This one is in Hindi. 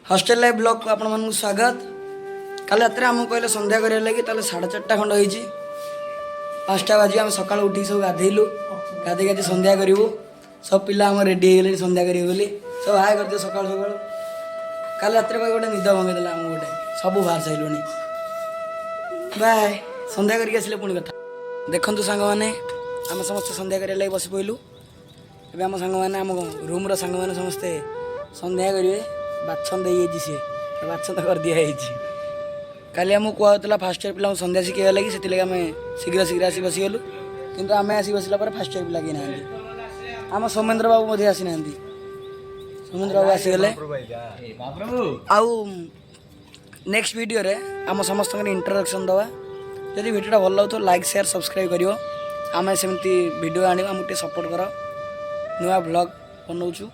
हॉस्टेल लाइफ ब्लॉग को आपको स्वागत। काल रात आमको कहले संध्या करा लगी 4:30 खंड हो 5टा बाजी आम सका उठी सब गाधेलु गाधे आज संध्या करूँ सब पिला आम रेडी हो संध्या करेंगे बोली सब हाय कर सका सका काल रात गोटे निद भंगेदेला आम गोटे सब बाहर सारूनी बाय संध्या करके आसिले पुणी कथा देखु सांग मैंने आम समस्त संध्या करा लगी बस पड़ू ए आम सांग मैंने आम रूम्र सांग मैंने समस्ते संध्या करेंगे बाछन दे सी बाछन तो कर दिखाई काली आमको कहला फास्ट इयर पिला संध्या शिखेगा लगी से आम शीघ्र शीघ्र आसी बसीगलु किंतु आम आसी बसला फास्ट इयर पिला कि आम सौमेन्द्र बाबू आसी ना सौमेन्द्र बाबू आसीगले आउ नेक्स्ट वीडियो रे आम समस्त इंट्रोडक्शन दवा जदि वीडियो भल लगे तो लाइक शेयर सब्सक्राइब करियो आम सेमती वीडियो आने आमको सपोर्ट कर नुआ ब्लॉग बनाऊँ।